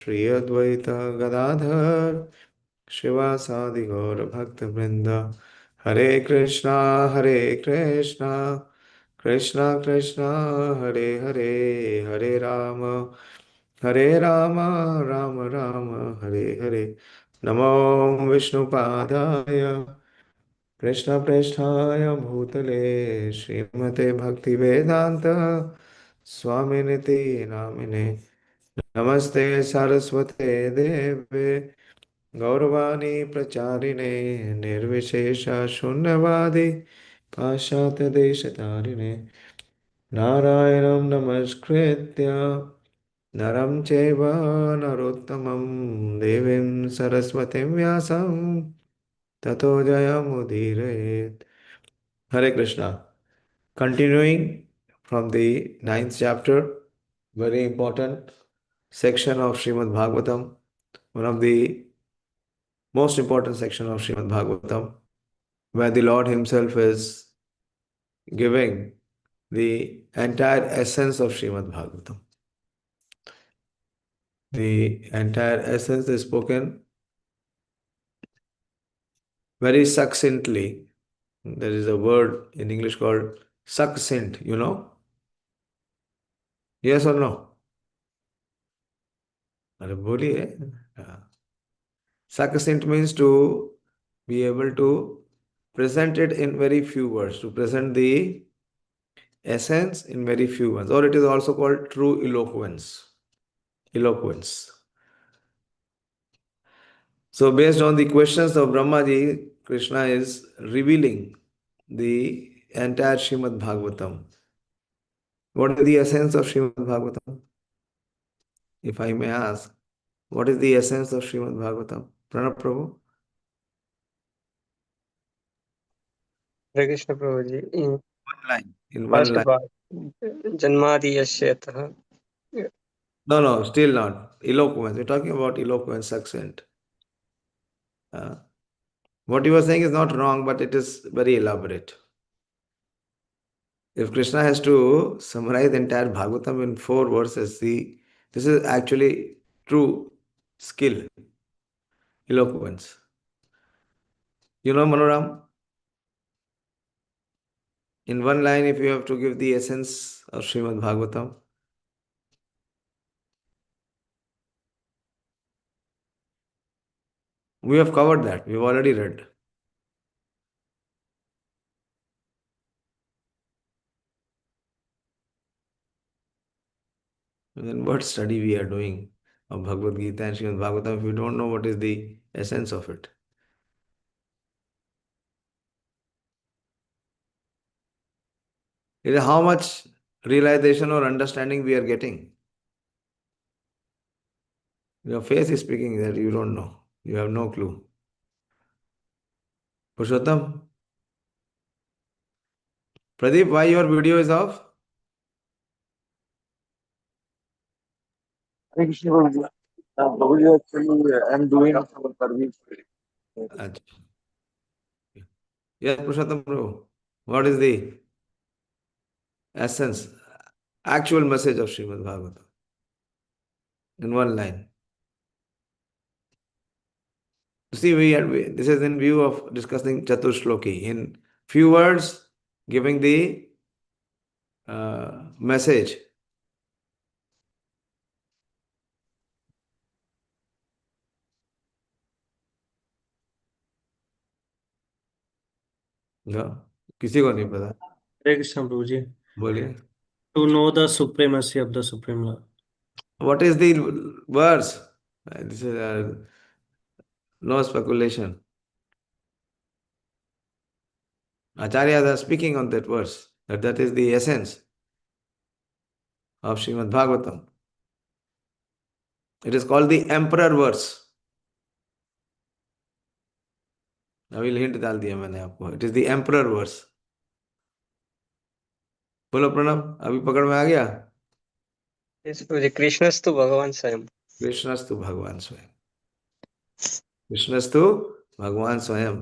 Shri Advaita Gadadhar Shivasadi Gaur Bhakta Vrinda Hare Krishna Krishna Krishna Hare Hare Hare Rama Rama Rama Hare Hare Namo Vishnu Padaya Krishna Presthaya Bhutale Srimate Bhakti Vedanta Swaminiti Namine Namaste Saraswate Deve Gauravani Pracharine Nirvishesha Shunyavadi Pashatya Deshatarine Narayanam Namaskritya Naram Cheva Narottamam Devim Saraswatim Vyasam Tato Jayamudire. Hare Krishna. Continuing from the ninth chapter, very important section of Srimad Bhagavatam, one of the most important section of Srimad Bhagavatam, where the Lord Himself is giving the entire essence of Srimad Bhagavatam. The entire essence is spoken very succinctly. There is a word in English called succinct, you know? Yes or no? अरे बोलिए. हाँ. Succinct means to be able to present it in very few words, to present the essence in very few words, or it is also called true eloquence. Eloquence. So, based on the questions of Brahmaji, Krishna is revealing the entire Srimad Bhagavatam. What is the essence of Srimad Bhagavatam? If I may ask, what is the essence of Srimad Bhagavatam? Pranab Prabhu? Hare Krishna Prabhu ji in One line. In one first line. बार जन्मादि यस्यतः No, still not. Eloquence. We're talking about eloquence, accent. What you were saying is not wrong, but it is very elaborate. If Krishna has to summarize the entire Bhagavatam in 4 verses, see, this is actually true skill, eloquence. You know, Manoram, in one line, if you have to give the essence of Srimad Bhagavatam, we have covered that. We've already read. And then what study we are doing of Bhagavad Gita and Srimad Bhagavatam if you don't know what is the essence of it? It is how much realization or understanding we are getting. Your face is speaking that you don't know. You have no clue. Purushottam, Pradeep, why your video is off? Hare Krishna Prabhuji. Prabhuji, actually, I'm doing some service. Achha. Yes, Purushottam Prabhu. What is the essence, actual message of Srimad Bhagavatam? In one line. You see, this is in view of discussing Chaturshloki. In few words, giving the message. No? किसी को नहीं पता. हरे कृष्ण प्रभु जी. बोलिए. To know the supremacy of the Supreme Lord. What is the verse? This is no speculation. Acharyas are speaking on that verse, that is the essence of Srimad Bhagavatam. It is called the Emperor verse. अभी hint डाल दिया मैंने आपको. It is the Emperor verse. बोलो प्रणव, अभी पकड़ में आ गया. यस प्रभु जी कृष्णस्तु भगवान स्वयं कृष्णस्तु भगवान स्वयं. कृष्णस्तु भगवान स्वयं.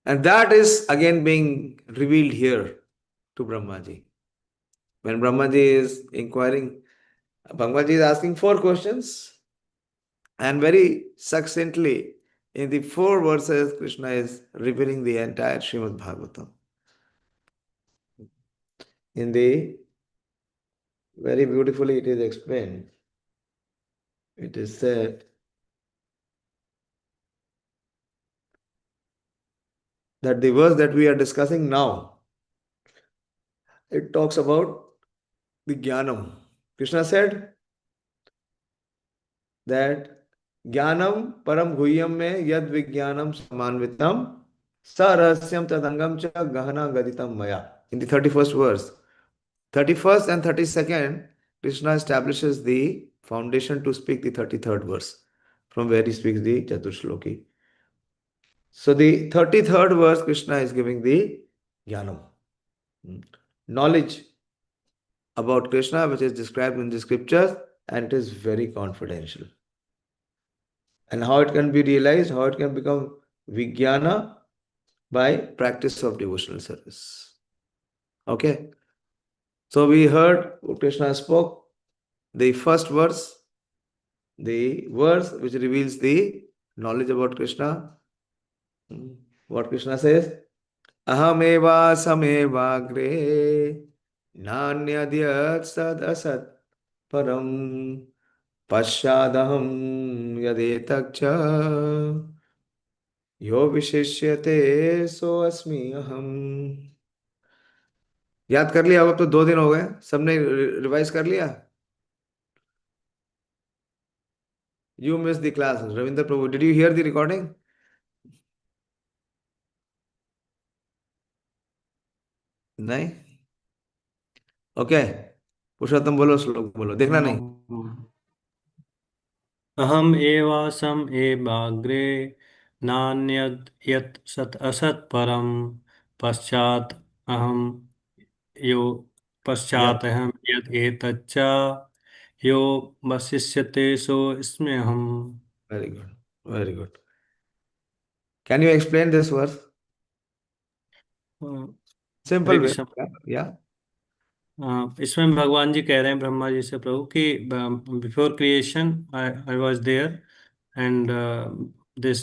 And that is again being revealed here to Brahmaji. When Brahmaji is inquiring, Brahmaji is asking 4 questions, and very succinctly, in the 4 verses, Krishna is revealing the entire Srimad Bhagavatam. In the very beautifully it is explained. It is said that the verse that we are discussing now, it talks about the Jnanam. Krishna said that Jnanam param guhyam me yad vijnanam samanvitam sarasyam tadangam cha gahana gaditam maya. In the 31st verse, 31st and 32nd, Krishna establishes the foundation to speak the 33rd verse, from where he speaks the Chaturshloki. So the 33rd verse, Krishna is giving the Jnanam, knowledge about Krishna, which is described in the scriptures, and it is very confidential. And how it can be realized, how it can become Vijnana, by practice of devotional service. Okay. So we heard what Krishna spoke, the first verse, the verse which reveals the knowledge about Krishna. What Krishna says, Ahameva samevagre nanyadhyat sad asat param Pasyadaham yadetakcha yo vishishyate so asmi aham. याद कर लिया? अब तो 2 दिन हो गए, सबने revise कर लिया? You missed the class. Ravinder Prabhu, did you hear the recording? नहीं? ओके, पुरुषोत्तम बोलो, श्लोक बोलो, देखना नहीं. अहम एवासम एवाग्रे नान्यद् यत् सत् असत् परम पश्चात् अहम यो पश्चात् अहम यत् एतच्च यो वशिष्यते सोऽस्मि अहम्. Very good, very good. Can you explain this verse? Simple way. Yeah. इसमें भगवान जी कह रहे हैं ब्रह्मा जी से प्रभु कि before creation I was there and this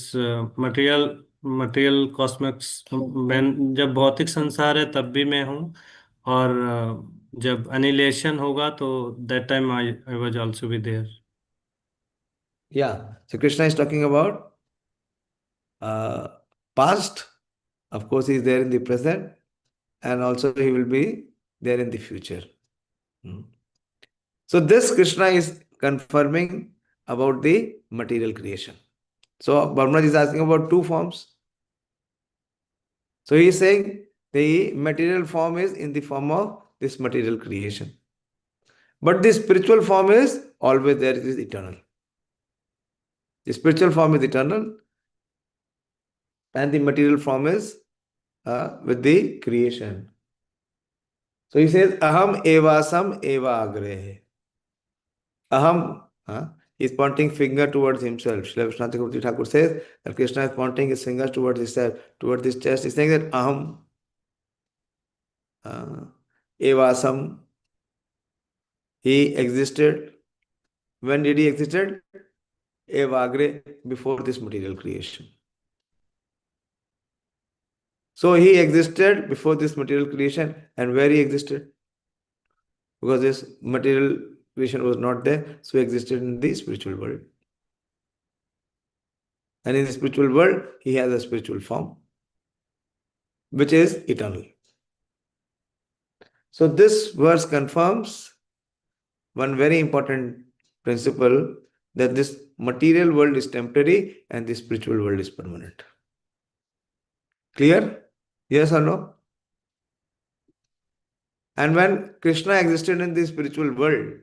material cosmics, जब भौतिक संसार है तब भी मैं हूँ, और जब अनिलेशन होगा तो that time I was also be there. Yeah. So Krishna is talking about past. Of course, he is there in the present, and also he will be there in the future. So this Krishna is confirming about the material creation. So Brahma is asking about 2 forms. So he is saying the material form is in the form of this material creation. But the spiritual form is always there, it is eternal. The spiritual form is eternal, and the material form is with the creation. So he says, Aham evasam eva agre. Aham, he is pointing finger towards himself. Srila Vishwanath Chakravarti Thakur says that Krishna is pointing his fingers towards himself, towards his chest. He is saying that Aham evasam, he existed. When did he existed? Evagre, before this material creation. So he existed before this material creation, and where he existed? Because this material creation was not there, so he existed in the spiritual world. And in the spiritual world, he has a spiritual form, which is eternal. So this verse confirms one very important principle, that this material world is temporary and the spiritual world is permanent. Clear? Yes or no? And when Krishna existed in the spiritual world,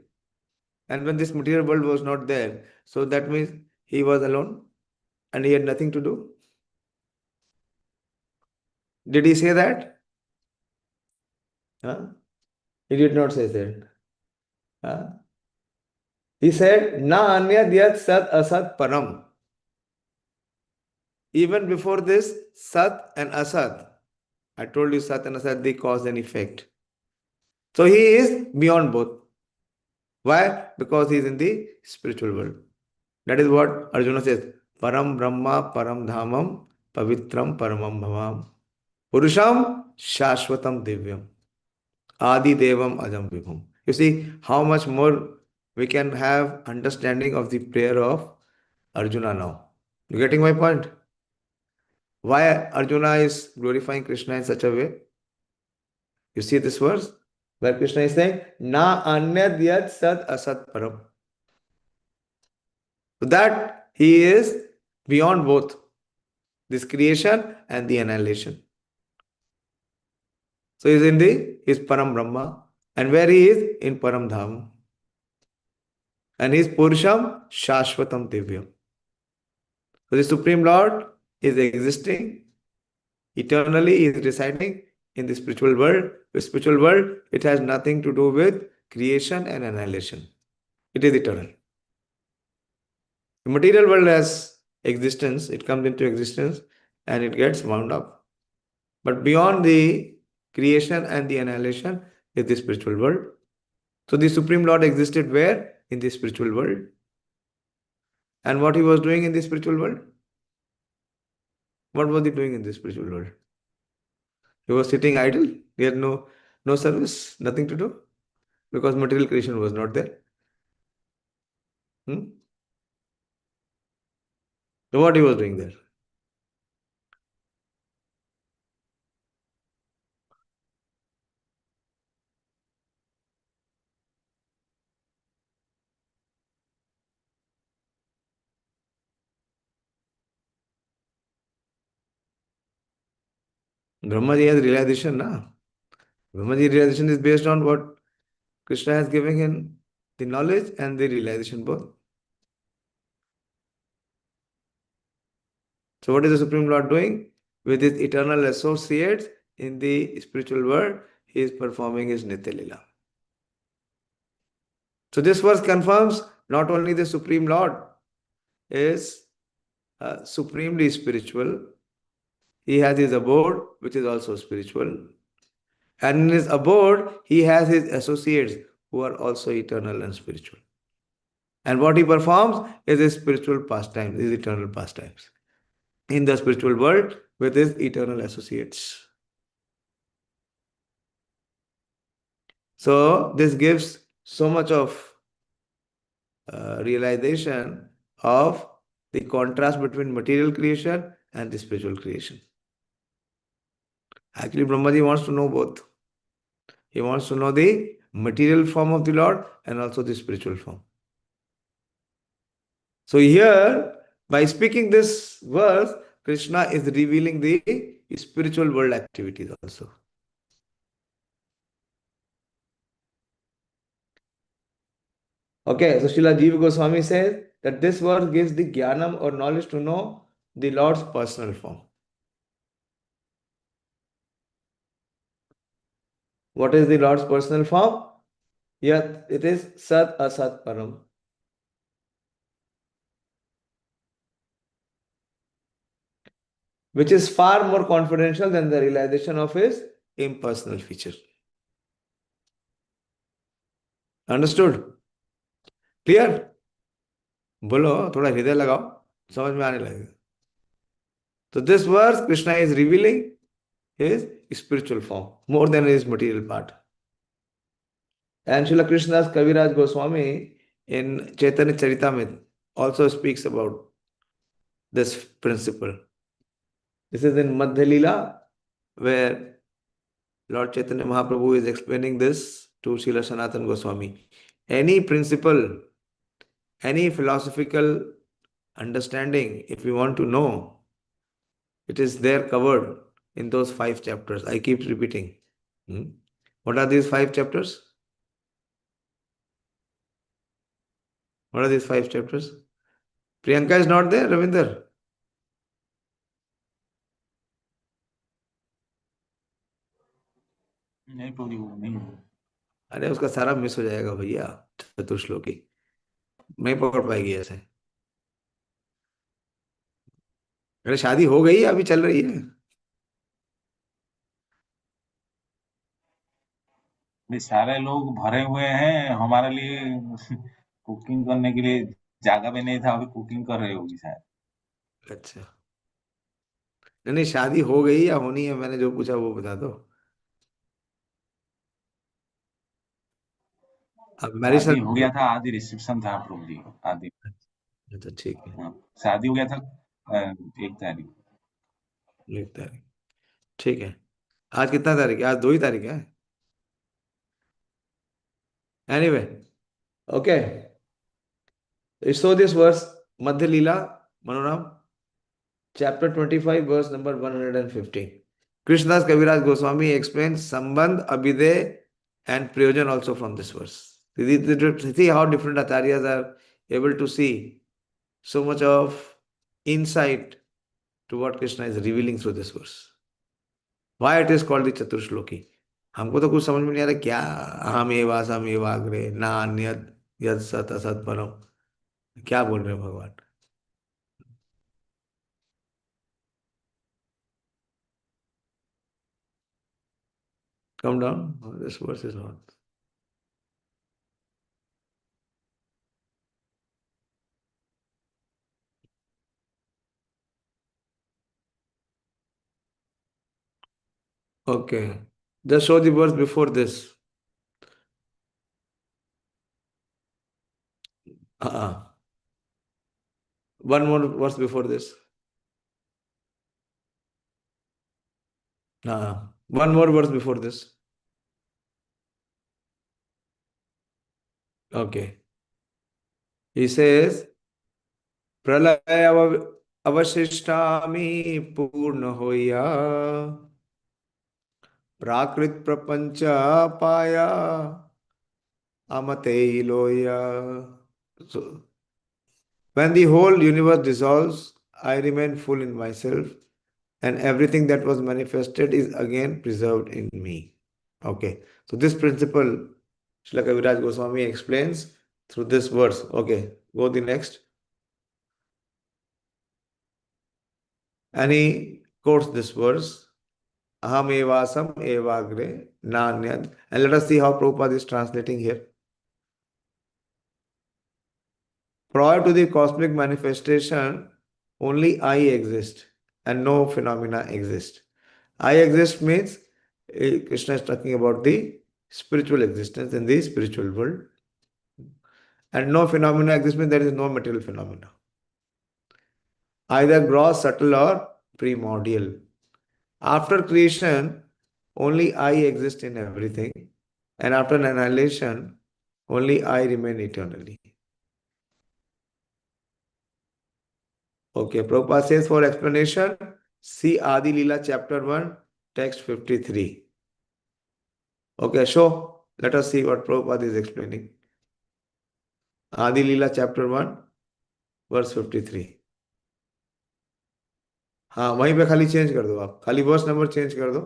and when this material world was not there, so that means he was alone and he had nothing to do. Did he say that? He did not say that. He said, Na anyad yat sat asat param. Even before this, Sat and Asat, I told you Sat and Asat, they cause and effect. So he is beyond both. Why? Because he is in the spiritual world. That is what Arjuna says. Param Brahma Param Dhamam Pavitram Paramam Bhavam Purusham Shashvatam Divyam Adi Devam Ajam Vibhum. You see how much more we can have understanding of the prayer of Arjuna now. You getting my point? Why Arjuna is glorifying Krishna in such a way? You see this verse where Krishna is saying, Na anyad yad sad asat param. So that he is beyond both this creation and the annihilation. So he is in the his Param Brahma. And where he is? In Param Dham. And his Purusham Shashvatam Divyam. So the Supreme Lord is existing eternally, he is residing in the spiritual world. The spiritual world, it has nothing to do with creation and annihilation. It is eternal. The material world has existence, it comes into existence and it gets wound up. But beyond the creation and the annihilation is the spiritual world. So the Supreme Lord existed where? In the spiritual world. And what he was doing in the spiritual world? What was he doing in the spiritual world? He was sitting idle. He had no service, nothing to do, because material creation was not there. So what he was doing there? Brahmaji has realization, na? Brahmaji realization is based on what Krishna has given him, the knowledge and the realization both. So what is the Supreme Lord doing? With his eternal associates in the spiritual world, he is performing his Nitya Lila. So this verse confirms not only the Supreme Lord is supremely spiritual, he has his abode, which is also spiritual. And in his abode, he has his associates who are also eternal and spiritual. And what he performs is his spiritual pastimes, his eternal pastimes in the spiritual world with his eternal associates. So this gives so much of realization of the contrast between material creation and the spiritual creation. Actually, Brahmaji wants to know both. He wants to know the material form of the Lord and also the spiritual form. So here, by speaking this verse, Krishna is revealing the spiritual world activities also. Okay, so Srila Jiva Goswami says that this verse gives the jnanam or knowledge to know the Lord's personal form. What is the Lord's personal form? Yet it is Sat Asat Param. Which is far more confidential than the realization of his impersonal feature. Understood? Clear? बोलो थोड़ा हृदय लगाओ समझ में आने लगेगा. So this verse Krishna is revealing his spiritual form more than his material part. And Srila Krishna's Kaviraj Goswami in Chaitanya Charitamrita also speaks about this principle. This is in Madhya Leela, where Lord Chaitanya Mahaprabhu is explaining this to Srila Sanatana Goswami. Any principle, any philosophical understanding, if we want to know, it is there covered in those 5 chapters. I keep repeating. What are these 5 chapters? What are these 5 chapters? Priyanka is not there, Ravinder. नहीं पूरी वो नहीं हुई। अरे उसका सारा miss हो जाएगा भैया, चतुर्श्लोकी नहीं पकड़ पाएगी ऐसे. अरे शादी हो गई अभी चल रही है. भी सारे लोग भरे हुए हैं हमारे लिए कुकिंग करने के लिए जगह भी नहीं था, अभी कुकिंग कर रही होगी शायद। अच्छा, नहीं नहीं, शादी हो गई या होनी है? मैंने जो पूछा वो बता दो। अब मैरिज शादी हो सर्टिफिकेट गया था, है? आदि रिसेप्शन था प्रभु जी, आदि। अच्छा ठीक है। हाँ, शादी हो गया था 1 तारीख। 1 तारीख, ठीक है। आज कितना तारीख है? आज 2 ही तारीख है। Anyway, okay, so this verse, Madhya Lila मनोरम, chapter 25, verse number 115. Krishnadas Kaviraj Goswami explains Sambandh, Abhiday, and Prayojan also from this verse. See how different acharyas are able to see so much of insight to what Krishna is revealing through this verse. Why it is called the Chaturshloki? हमको तो कुछ समझ में नहीं आ रहा क्या, अहम एवासम एवाग्रे ना अन्यद यद सत असत परम, क्या बोल रहे हैं भगवान? Come down. This verse is not. Okay. Just show the verse before this. Uh-uh. One more verse before this. One more verse before this. Okay. He says, Pralaya avashishtami purna hoya prakrit prapancha paya amate loya. So, when the whole universe dissolves, I remain full in myself, and everything that was manifested is again preserved in me. Okay, so this principle Srila Kaviraj Goswami explains through this verse. Okay, go the next. And he quotes this verse, Aham evasam evagre nanyad. And let us see how Prabhupada is translating here. Prior to the cosmic manifestation, only I exist and no phenomena exist. I exist means Krishna is talking about the spiritual existence in the spiritual world. And no phenomena exist means there is no material phenomena, either gross, subtle, or primordial. After creation, only I exist in everything. And after annihilation, only I remain eternally. Okay, Prabhupada says for explanation, see Adi Leela chapter 1, text 53. Okay, so let us see what Prabhupada is explaining. Adi Leela chapter 1, verse 53. हाँ, वहीं पे खाली change कर दो, आप खाली verse number change कर दो,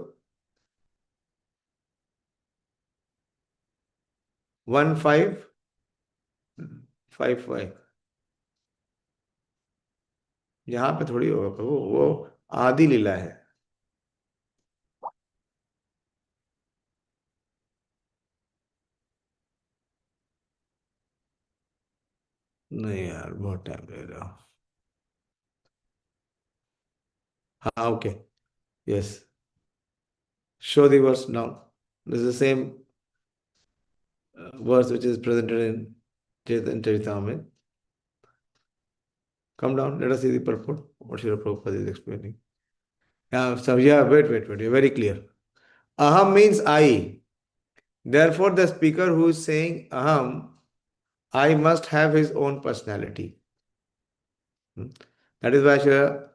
1555। यहाँ पे थोड़ी होगा प्रभु, वो आदि लीला है। नहीं यार, बहुत टाइम ले रहा हूँ। हाँ, okay, yes, show the verse now. This is the same verse which is presented in Chaitanya Charitamrita. Come down, let us see the purport. What Srila Prabhupada is explaining. Wait, you're very clear. Aham means I. Therefore, the speaker who is saying Aham, I must have his own personality. That is why Srila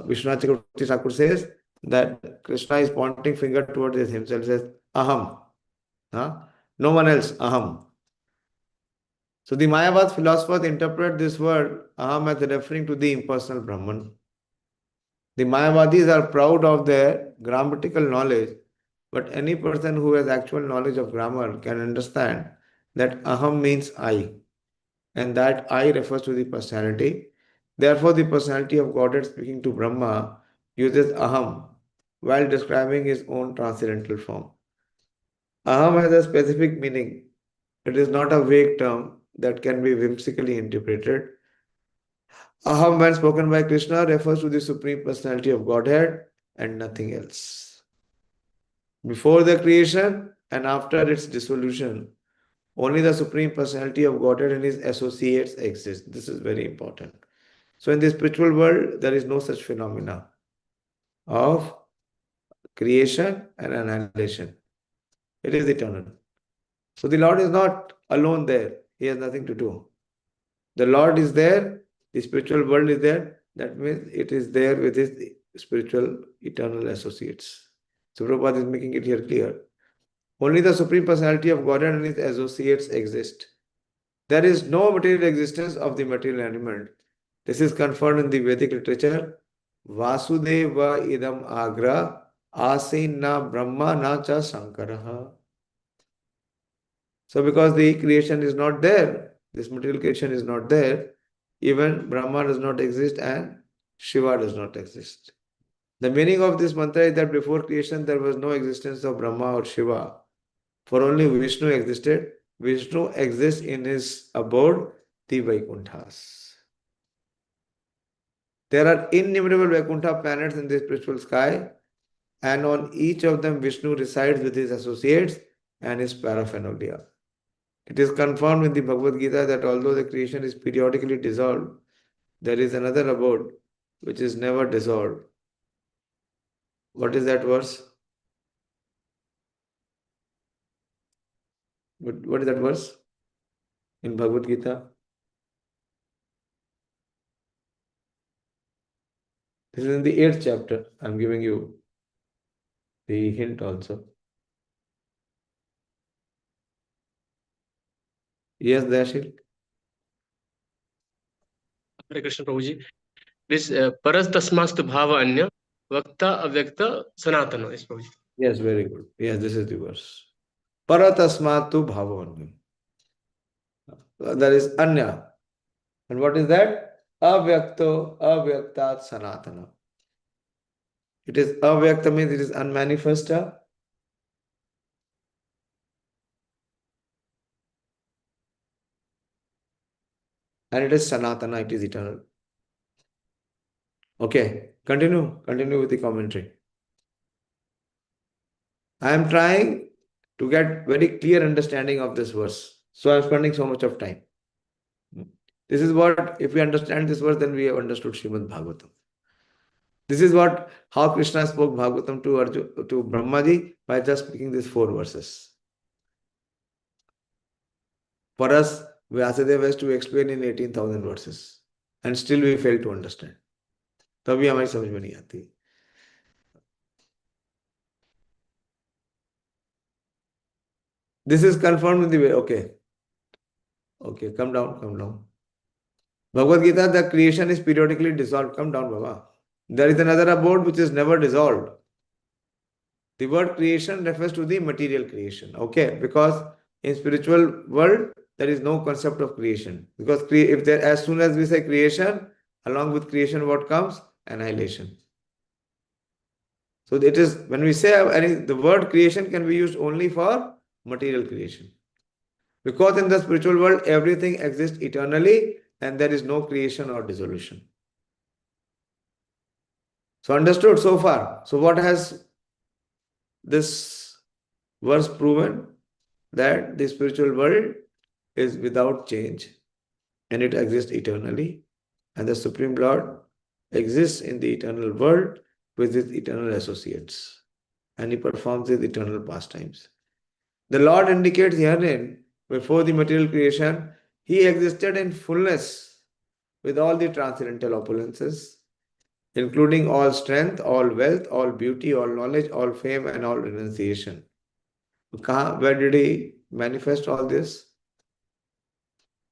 Vishwanath Chakravarti Thakur says that Krishna is pointing finger towards himself, says Aham. No one else, Aham. So the Mayavad philosophers interpret this word Aham as referring to the impersonal Brahman. The Mayavadis are proud of their grammatical knowledge, but any person who has actual knowledge of grammar can understand that Aham means I, and that I refers to the personality. Therefore, the personality of Godhead speaking to Brahma uses Aham while describing his own transcendental form. Aham has a specific meaning. It is not a vague term that can be whimsically interpreted. Aham, when spoken by Krishna, refers to the Supreme Personality of Godhead and nothing else. Before the creation and after its dissolution, only the Supreme Personality of Godhead and His associates exist. This is very important. So in the spiritual world, there is no such phenomena of creation and annihilation. It is eternal. So the Lord is not alone there. He has nothing to do. The Lord is there, the spiritual world is there. That means it is there with His spiritual eternal associates. So Prabhupada is making it here clear. Only the Supreme Personality of Godhead and His associates exist. There is no material existence of the material element. This is confirmed in the Vedic literature. Vasudeva idam agra asina brahma na cha sankaraha. So because the creation is not there, this material creation is not there, even Brahma does not exist and Shiva does not exist. The meaning of this mantra is that before creation there was no existence of Brahma or Shiva. For only Vishnu existed. Vishnu exists in his abode, the Vaikunthas. There are innumerable Vaikuntha planets in the spiritual sky, and on each of them Vishnu resides with his associates and his paraphernalia. It is confirmed in the Bhagavad Gita that although the creation is periodically dissolved, there is another abode which is never dissolved. What is that verse? What is that verse in Bhagavad Gita? This is in the 8th chapter. I am giving you the hint also. Yes, Dayāśīl. Hare Krishna Prabhuji. This paras tasmastu bhava anya vakta avyakta sanatana is Prabhuji. Yes, very good. Yes, this is the verse. Paratasmatu bhavavanyam. That is anya. And what is that? Avyakto avyaktat sanatana. It is avyakta means it is unmanifest. And it is sanatana, it is eternal. Okay, continue with the commentary. I am trying to get very clear understanding of this verse. So I am spending so much of time. This is what, if we understand this verse, then we have understood Srimad Bhagavatam. This is how Krishna spoke Bhagavatam to Brahmaji by just speaking these 4 verses. For us, Vyasadeva has to explain in 18,000 verses. And still we fail to understand. तभी हमारी समझ में नहीं आती. This is confirmed in the way. Okay, come down. Bhagavad Gita, the creation is periodically dissolved. Come down, Baba. There is another abode which is never dissolved. The word creation refers to the material creation. Okay, because in spiritual world, there is no concept of creation. Because as soon as we say creation, along with creation, what comes? Annihilation. So it is, when we say the word creation can be used only for material creation. Because in the spiritual world, everything exists eternally and there is no creation or dissolution. So understood so far. So what has this verse proven? That the spiritual world is without change and it exists eternally. And the Supreme Lord exists in the eternal world with his eternal associates. And he performs his eternal pastimes. The Lord indicates herein, before the material creation, he existed in fullness with all the transcendental opulences, including all strength, all wealth, all beauty, all knowledge, all fame, and all renunciation. Where did he manifest all this?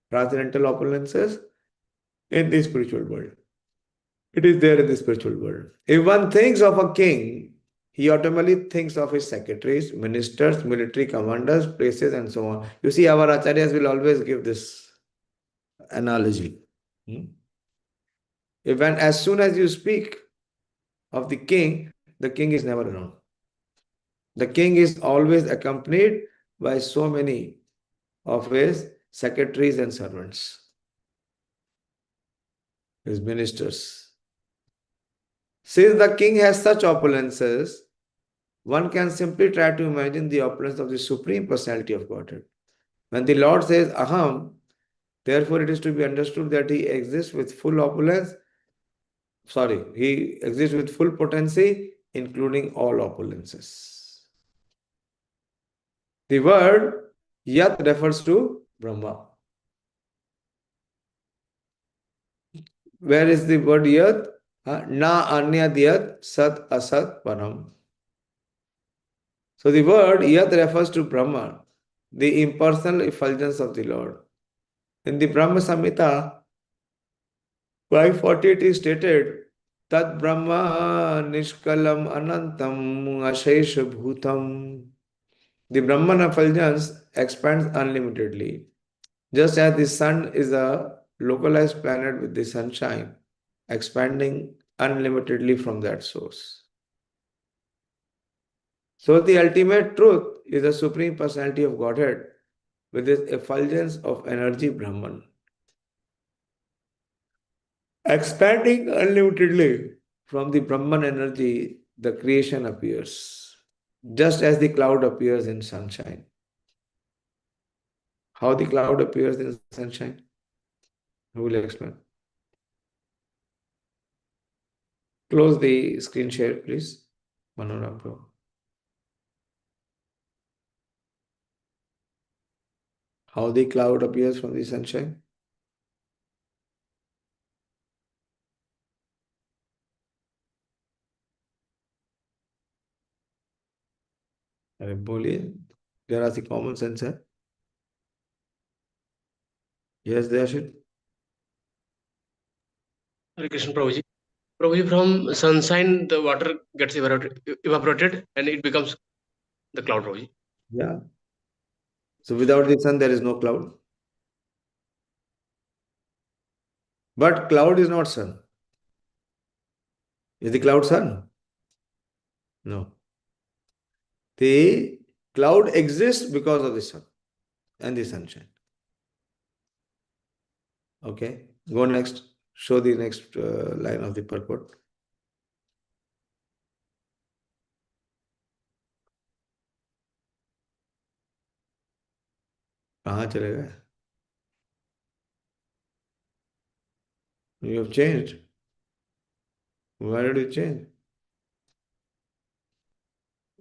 Transcendental opulences in the spiritual world. It is there in the spiritual world. If one thinks of a king, he automatically thinks of his secretaries, ministers, military commanders, places, and so on. You see, our acharyas will always give this analogy. As soon as you speak of the king is never around. The king is always accompanied by so many of his secretaries and servants, his ministers. Since the king has such opulences, one can simply try to imagine the opulence of the Supreme Personality of Godhead. When the Lord says Aham, therefore it is to be understood that he exists with full opulence. He exists with full potency, including all opulences. The word Yat refers to Brahma. Where is the word Yat? Na anyad Yat Sat Asat Param. So the word Yat refers to Brahman, the impersonal effulgence of the Lord. In the Brahma Samhita, 548 is stated, Tad Brahma Nishkalam Anantam Ashesha Bhutam. The Brahman effulgence expands unlimitedly. Just as the sun is a localized planet with the sunshine, expanding unlimitedly from that source. So the ultimate truth is the Supreme Personality of Godhead with its effulgence of energy Brahman. Expanding unlimitedly from the Brahman energy, the creation appears, just as the cloud appears in sunshine. How the cloud appears in sunshine? Who will explain? Close the screen share, please. Manoram Bro. How the cloud appears from the sunshine? अरे बोलिए, जरा सी common sense है. Yes, Dayāśīl. Hare Krishna Prabhuji. Prabhuji, from sunshine, the water gets evaporated and it becomes the cloud, Prabhuji. Yeah. So without the sun, there is no cloud. But cloud is not sun. Is the cloud sun? No. The cloud exists because of the sun and the sunshine. Okay. Go next. Show the next line of the purport. कहाँ चले गए? You have changed. Why did you change?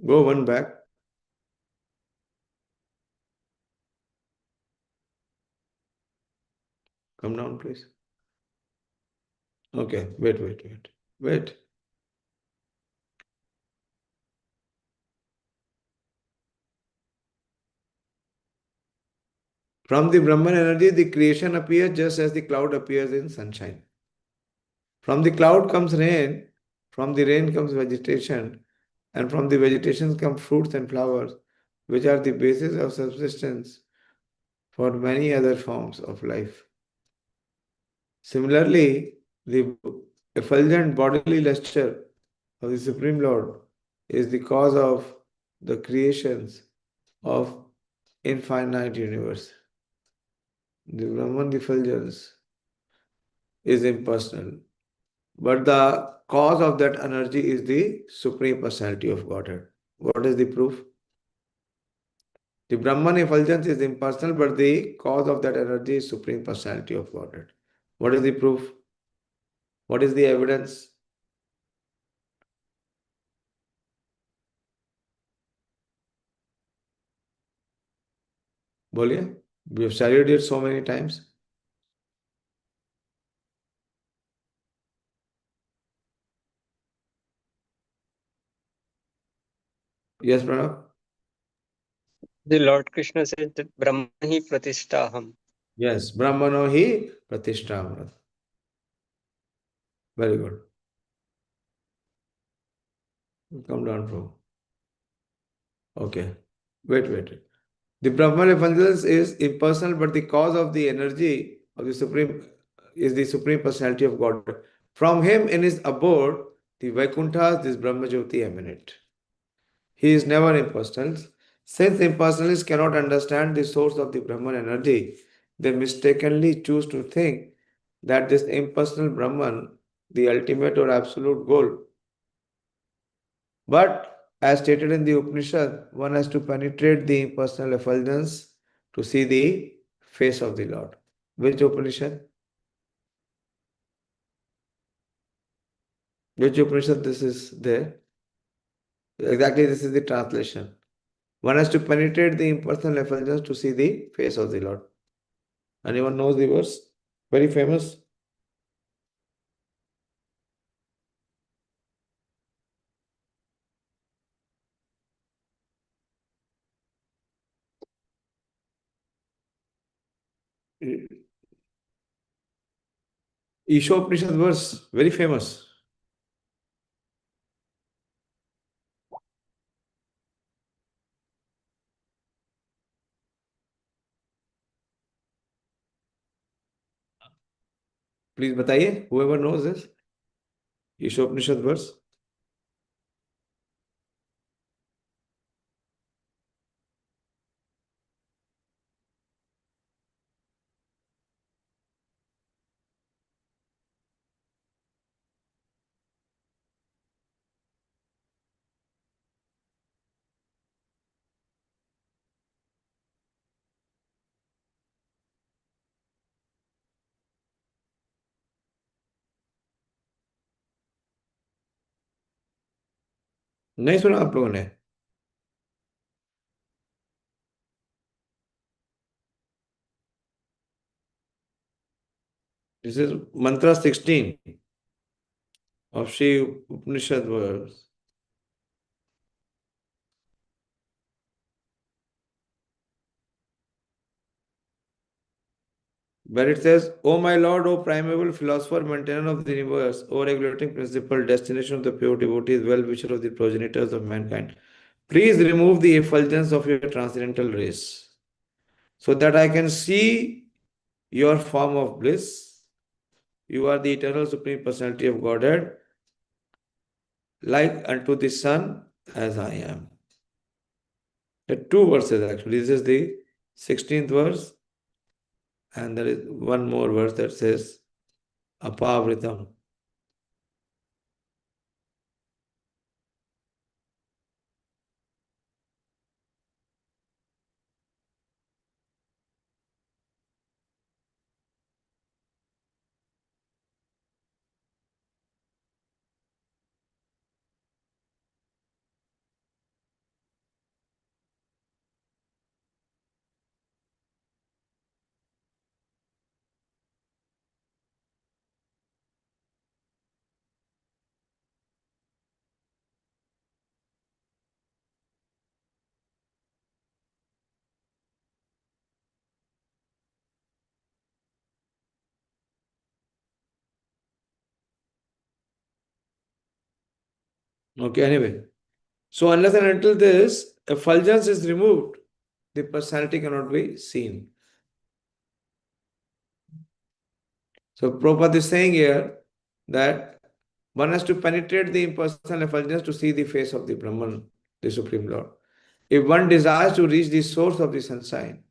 Go one back. Come down, please. Okay, wait. From the Brahman energy, the creation appears just as the cloud appears in sunshine. From the cloud comes rain, from the rain comes vegetation, and from the vegetation come fruits and flowers, which are the basis of subsistence for many other forms of life. Similarly, the effulgent bodily luster of the Supreme Lord is the cause of the creations of infinite universe. The Brahman effulgence is impersonal, but the cause of that energy is the Supreme Personality of Godhead. What is the proof? The Brahman effulgence is impersonal, but the cause of that energy is Supreme Personality of Godhead. What is the proof? What is the evidence? Boliye? We have studied it so many times. Yes, Pranav? The Lord Krishna said that Brahma hi pratishtaham. Yes, Brahmano hi pratishtha. Very good. Come down, bro. Okay. Wait. The Brahman effulgence is impersonal, but the cause of the energy of the Supreme is the Supreme Personality of God. From him in his abode, the Vaikunthas, this Brahma Jyoti emanate. He is never impersonal. Since impersonalists cannot understand the source of the Brahman energy, they mistakenly choose to think that this impersonal Brahman, the ultimate or absolute goal. But as stated in the Upanishad, one has to penetrate the impersonal effulgence to see the face of the Lord. Which Upanishad? Which Upanishad this is there? Exactly, this is the translation. One has to penetrate the impersonal effulgence to see the face of the Lord. Anyone knows the verse? Very famous. Ishopanishad verse, very famous. Please बताइए, whoever knows this. Ishopanishad verse. नहीं सुना आप लोगों ने? This is mantra 16 of Shri Upanishad verse. Where it says, O my Lord, O primeval philosopher, maintainer of the universe, O regulating principle, destination of the pure devotees, well-wisher of the progenitors of mankind, please remove the effulgence of your transcendental rays, so that I can see your form of bliss. You are the eternal supreme personality of Godhead, like unto the sun as I am. There are two verses actually. This is the 16th verse, and there is one more verse that says apavritam. Okay, anyway. So unless and until this effulgence is removed, the personality cannot be seen. So Prabhupada is saying here that one has to penetrate the impersonal effulgence to see the face of the Brahman, the Supreme Lord. If one desires to reach the source of the sunshine,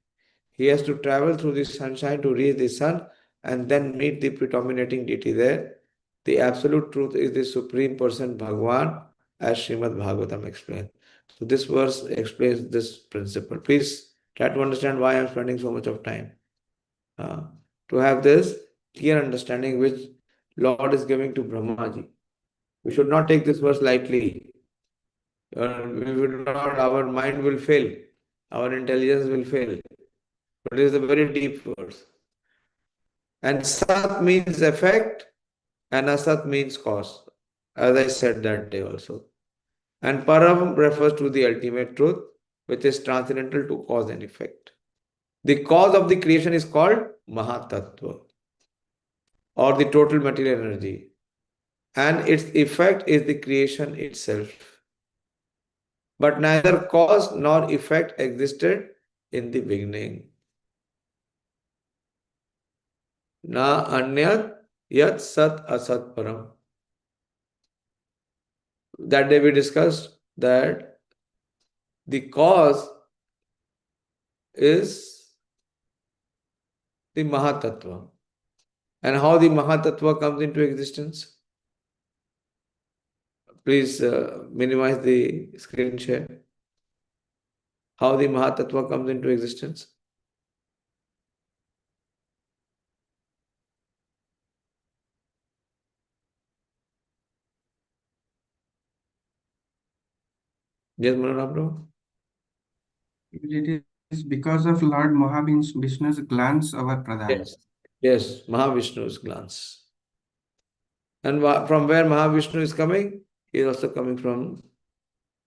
he has to travel through the sunshine to reach the sun and then meet the predominating deity there. The absolute truth is the Supreme Person Bhagwan, as Srimad Bhagavatam explains. So this verse explains this principle. Please try to understand why I am spending so much of time. To have this clear understanding which Lord is giving to Brahmaji. We should not take this verse lightly. Our mind will fail. Our intelligence will fail. But it is a very deep verse. And Sat means effect and Asat means cause. As I said that day also. And Param refers to the ultimate truth, which is transcendental to cause and effect. The cause of the creation is called Mahatattva, or the total material energy. And its effect is the creation itself. But neither cause nor effect existed in the beginning. Na anyat yat sat asat param. That day we discussed that the cause is the Mahatattva. And how the Mahatattva comes into existence? Please minimize the screen share. How the Mahatattva comes into existence? Yes, Manarabro? It is because of Lord Mahavishnu's glance over Pradhan. Yes. Yes, Mahavishnu's glance. And from where Mahavishnu is coming? He is also coming from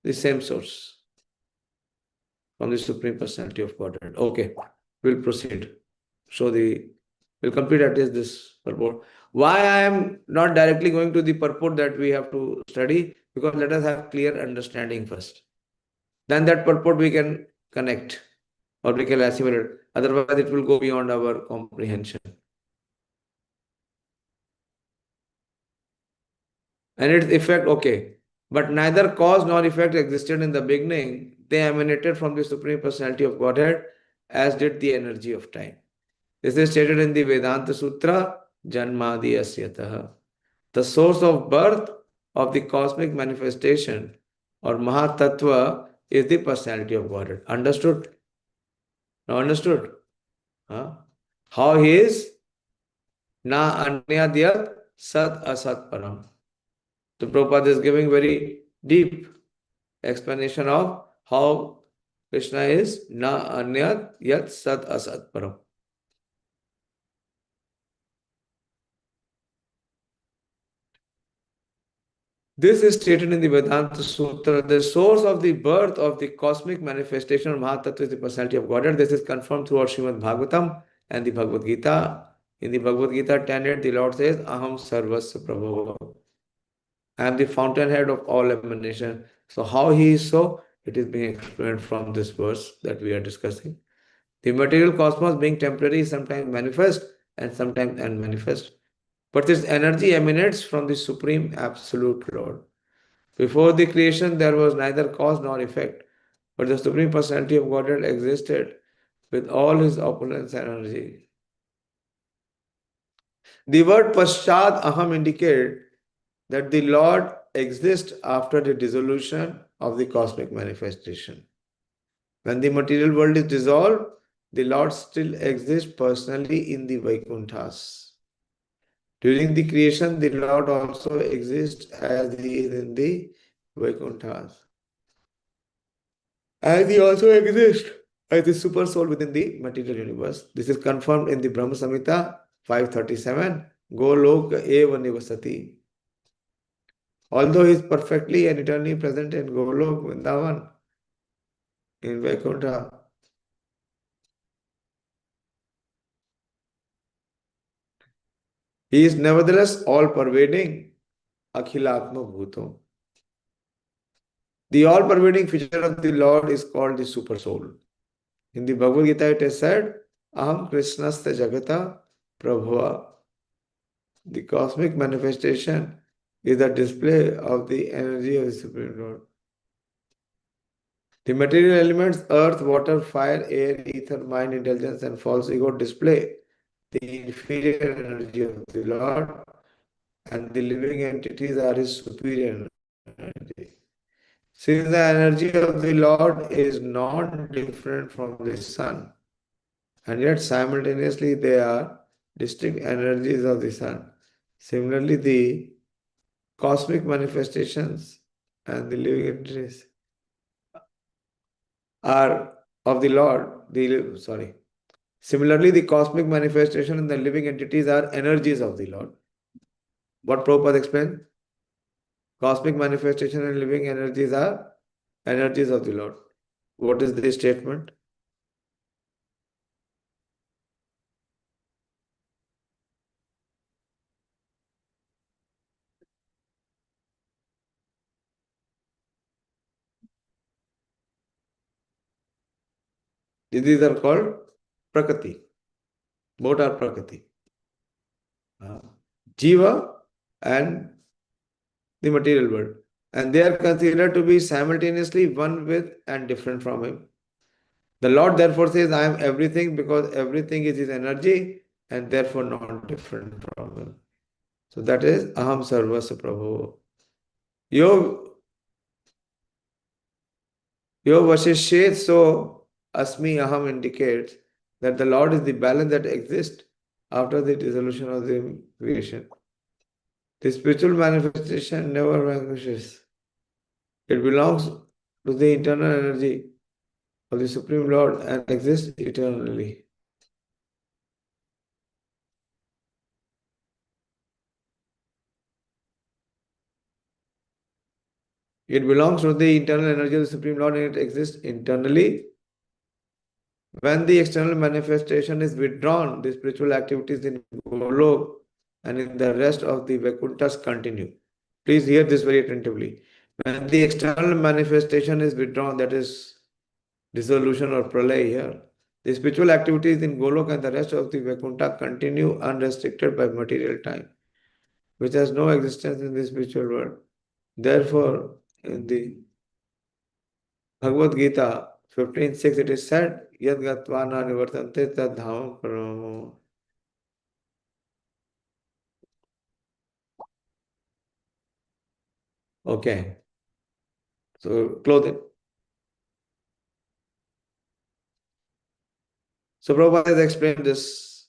the same source, from the Supreme Personality of Godhead. Okay, we'll proceed. We'll complete at least this purport. Why I am not directly going to the purport that we have to study? Because let us have clear understanding first. Then that purport we can connect or we can assimilate. Otherwise, it will go beyond our comprehension. And its effect, okay. But neither cause nor effect existed in the beginning. They emanated from the Supreme Personality of Godhead, as did the energy of time. This is stated in the Vedanta Sutra, Janmadi Asyataha. The source of birth of the cosmic manifestation or Mahatattva is the personality of Godhead. Understood? Now understood? Huh? How he is? Na anyadyat sat asat param. So Prabhupada is giving very deep explanation of how Krishna is na anyat yat sat asat param. This is stated in the Vedanta Sutra. The source of the birth of the cosmic manifestation of Mahatattva is the personality of Godhead. This is confirmed throughout Srimad Bhagavatam and the Bhagavad Gita. In the Bhagavad Gita 10.8, the Lord says, Aham sarvasya prabhava. I am the fountainhead of all emanation. So how he is so? It is being explained from this verse that we are discussing. The material cosmos being temporary is sometimes manifest and sometimes unmanifest. But this energy emanates from the Supreme Absolute Lord. Before the creation, there was neither cause nor effect, but the Supreme Personality of Godhead existed with all his opulence and energy. The word Paschat Aham indicates that the Lord exists after the dissolution of the cosmic manifestation. When the material world is dissolved, the Lord still exists personally in the Vaikunthas. During the creation, the Lord also exists as he is in the Vaikunthas. And he also exists as the super soul within the material universe. This is confirmed in the Brahma Samhita 537, Goloka eva nivasati. Although he is perfectly and eternally present in Golok, Vrindavan, in Vaikuntha, he is nevertheless all-pervading, Akhilatma Bhuto. The all-pervading feature of the Lord is called the Super Soul. In the Bhagavad Gita it is said, Aham Krishnasta Jagata Prabhava. The cosmic manifestation is the display of the energy of the Supreme Lord. The material elements, earth, water, fire, air, ether, mind, intelligence, and false ego display the inferior energy of the Lord, and the living entities are his superior energy. Since the energy of the Lord is not different from the sun, and yet simultaneously they are distinct energies of the sun. Similarly, the cosmic manifestations and the living entities are of the Lord. Similarly, the cosmic manifestation and the living entities are energies of the Lord. What Prabhupada explained? Cosmic manifestation and living energies are energies of the Lord. What is the statement? These are called Prakriti. Both are Prakriti. Jiva and the material world. and they are considered to be simultaneously one with and different from him. The Lord therefore says, I am everything, because everything is his energy and therefore not different from him. So that is Aham Sarvasya Prabhu. Yo Vashishet, so Asmi Aham indicates that the Lord is the balance that exists after the dissolution of the creation. The spiritual manifestation never vanishes. It belongs to the internal energy of the Supreme Lord and exists eternally. It belongs to the internal energy of the Supreme Lord and it exists internally. When the external manifestation is withdrawn, the spiritual activities in Golok and in the rest of the Vakuntas continue. Please hear this very attentively. When the external manifestation is withdrawn, that is dissolution or pralay here, the spiritual activities in Golok and the rest of the Vakunta continue unrestricted by material time, which has no existence in the spiritual world. Therefore, in the Bhagavad Gita 15:6 it is said, Yad gatva na nivartante tad dhamam paramo. Okay. So close it. So Prabhupada has explained this,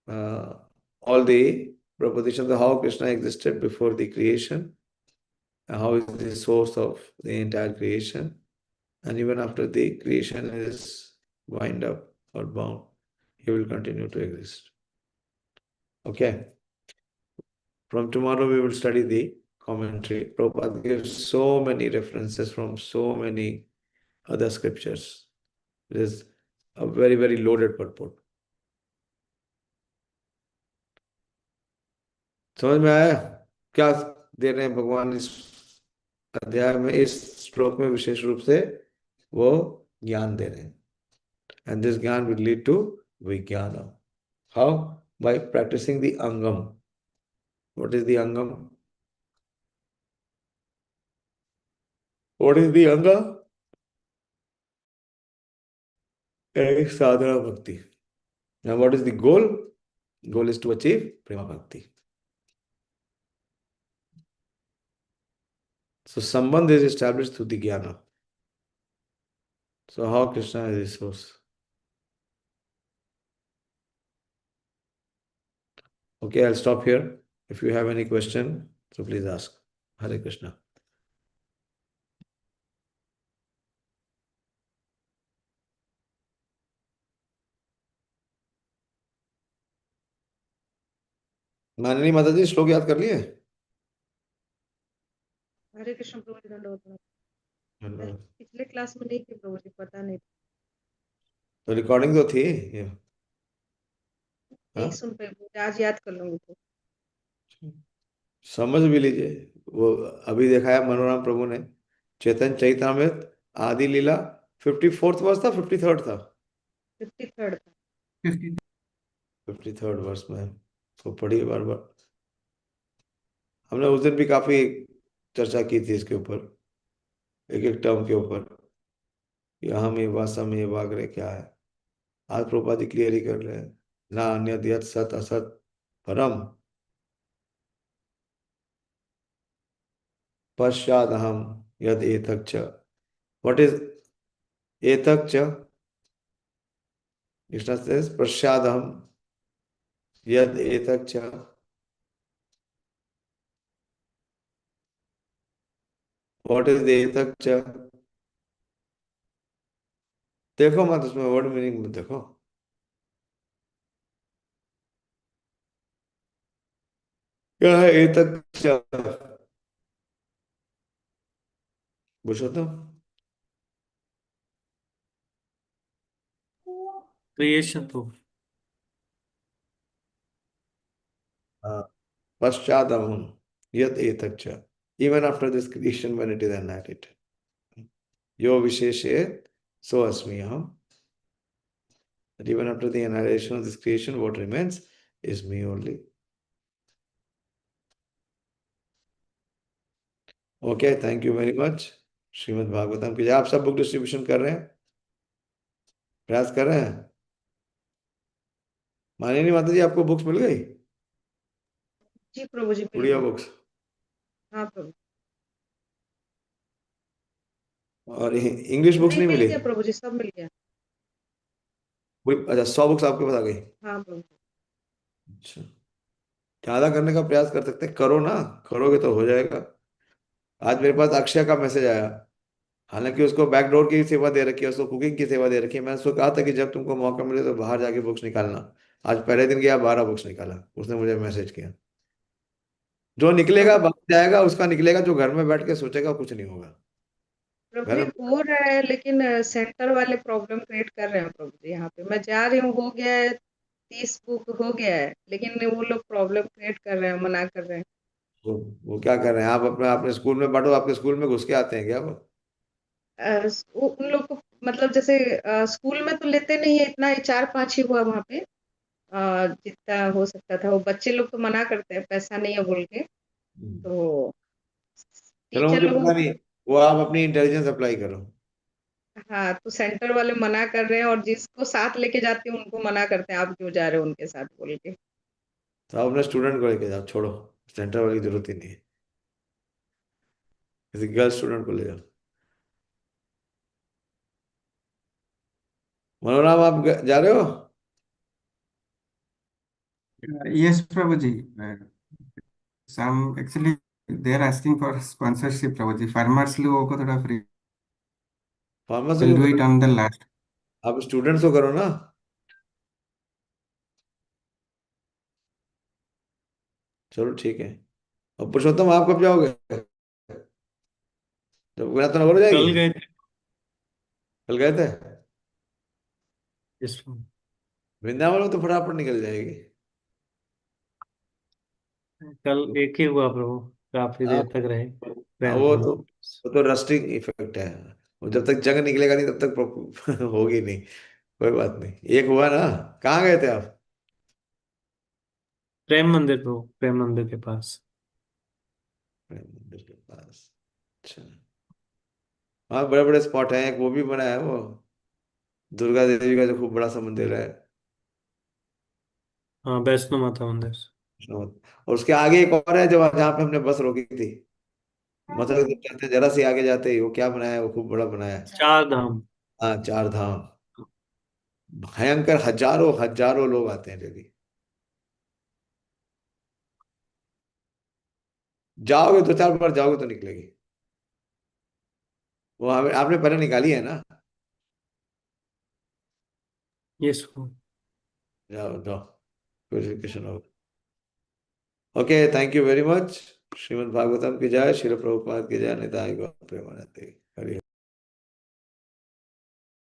all the propositions of how Krishna existed before the creation, and how is the source of the entire creation, and even after the creation is wind up or bound, he will continue to exist. Okay. From tomorrow we will study the commentary. Prabhupada gives so many references from so many other scriptures. It is a very, very loaded purport. समझ में आया क्या दे रहे हैं भगवान इस अध्याय में, इस श्लोक में विशेष रूप से वो ज्ञान दे रहे हैं. And this ज्ञान will lead to vijnana. How? By practicing the angam. What is the angam? What is the anga? Sadhana bhakti. Now what is the goal? Goal is to achieve prema bhakti. So sambandh is established through the jnana. So how Krishna is the source? Okay, I'll stop here. If you have any question, so please ask. Hare Krishna. माननीय माता जी श्लोक याद कर लिए? हरे कृष्ण प्रभु जी, दंडवत प्रणाम। धन्यवाद। पिछले क्लास में नहीं थी प्रभु जी, पता नहीं, तो रिकॉर्डिंग तो थी ये। नहीं हाँ? सुन पाए प्रभु जी, आज याद कर लूंगी तो। समझ भी लीजिए। वो अभी देखा है मनोराम प्रभु ने चेतन चैतामृत आदि लीला 54th वर्ष था, 53rd था, 53rd था। 53rd वर्ष में तो पढ़िए बार बार। हमने उस दिन भी काफी चर्चा की थी इसके ऊपर, एक एक टर्म के ऊपर, यहाँ में वासा में वागरे क्या है। आज प्रभुपाद जी क्लियर ही कर रहे हैं, ना अन्य यत् सत असत परम पश्चाद हम यद एतक च। व्हाट इज एतक च? कृष्ण says पश्चाद हम यद एतक च। व्हाट इज एतक च? देखो मत उसमें वर्ड मीनिंग में देखो। क्या है एतक च? पुरुषोत्तम क्रिएशन तो पश्चात हम यद एतक च, even after this creation when it is annihilated. Yo visheshe so asmi aham. That even after the annihilation of this creation, what remains is me only. Okay, thank you very much. Shrimad Bhagavatam की जय। आप सब book distribution कर रहे हैं, प्रयास कर रहे हैं? मानिनी माता जी, आपको बुक्स मिल गई? जी प्रभु जी, मिल गुड़िया गई। बुक्स? हाँ प्रभु। और इंग्लिश बुक्स नहीं, नहीं मिल मिली? गया प्रभु जी, सब मिल गया। अच्छा, 100 बुक्स आपके पास आ गई? हाँ प्रभु। अच्छा, ज्यादा करने का प्रयास कर सकते हैं, करो ना, करोगे तो हो जाएगा। आज मेरे पास अक्षय का मैसेज आया, हालांकि उसको बैकडोर की सेवा दे रखी है, उसको कुकिंग की सेवा दे रखी है। मैंने उसको कहा था कि जब तुमको मौका मिले तो बाहर जाके बुक्स निकालना। आज पहले दिन गया, 12 बुक्स निकाला, उसने मुझे मैसेज किया। जो निकलेगा प्रभु, बाहर जाएगा, उसका निकलेगा। जो घर में बैठ के सोचेगा, कुछ नहीं होगा। प्रभु घर जी में हो रहा है, लेकिन सेंटर वाले प्रॉब्लम क्रिएट कर रहे हैं प्रभु जी। यहाँ पे मैं जा रही हूँ, हो गया है, 30 बुक हो गया है, लेकिन वो लोग प्रॉब्लम क्रिएट कर रहे हैं, मना कर रहे हैं। वो क्या कर रहे हैं? आप अपने अपने स्कूल में बांटो। आपके स्कूल में घुस के आते हैं क्या वो? उन लोग को मतलब जैसे स्कूल में तो लेते नहीं है इतना, 4-5 ही हुआ वहाँ पे। जितना हो सकता था, वो बच्चे लोग तो मना करते हैं, पैसा नहीं है बोल के। तो चलो, टीचर मुझे लोग, पता नहीं, वो आप अपनी इंटेलिजेंस अप्लाई करो। हाँ, तो सेंटर वाले मना कर रहे हैं, और जिसको साथ लेके जाते हैं उनको मना करते हैं, आप क्यों जा रहे हो उनके साथ बोल के। तो आप अपने स्टूडेंट को लेके जाओ, छोड़ो, सेंटर वाली की जरूरत ही नहीं है। किसी गर्ल स्टूडेंट को ले जाओ। मनोराम, आप जा रहे हो? Yes, Prabhuji. Some actually they are asking for sponsorship, Prabhuji. Farmers लोगों को थोड़ा free. फार्मा से We'll क्यों do कर it रहे on the last. हो? आप स्टूडेंट्स को करो ना। चलो ठीक है। और पुरुषोत्तम, आप कब जाओगे? जब गुना तो नगर हो जाएगी? कल गए थे। कल गए थे? इस वृंदावन में तो फटाफट निकल जाएगी। कल एक ही हुआ प्रभु, काफी देर आप, तक रहे हाँ, ट्रेन में। वो तो रस्टिंग इफेक्ट है। वो जब तक जंग निकलेगा नहीं, तब तक होगी नहीं। कोई बात नहीं, एक हुआ ना। कहाँ गए थे आप? प्रेम मंदिर प्रभु, प्रेम मंदिर के पास। प्रेम मंदिर के पास? अच्छा। हाँ, बड़े बड़े स्पॉट हैं। एक वो भी बना है, वो दुर्गा देवी का जो खूब बड़ा सा मंदिर है। हाँ, वैष्णो माता मंदिर। और उसके आगे एक और है, जो जहाँ पे हमने बस रोकी थी। मतलब जब चलते जरा सी आगे जाते ही वो क्या बनाया है, वो खूब बड़ा बनाया है। चार धाम। हाँ, 4 धाम। भयंकर, हजारों हजारों लोग आते हैं डेली। जाओगे, 2-4 बार जाओगे तो निकलेगी। वो आपने पहले निकाली है ना? यस प्रभु। जाओ जाओ, प्यूरिफिकेशन होगा। Okay, thank you very much. Shrimad Bhagavatam की जय, श्रील प्रभुपाद की जय, निताई गौर प्रेमानंद।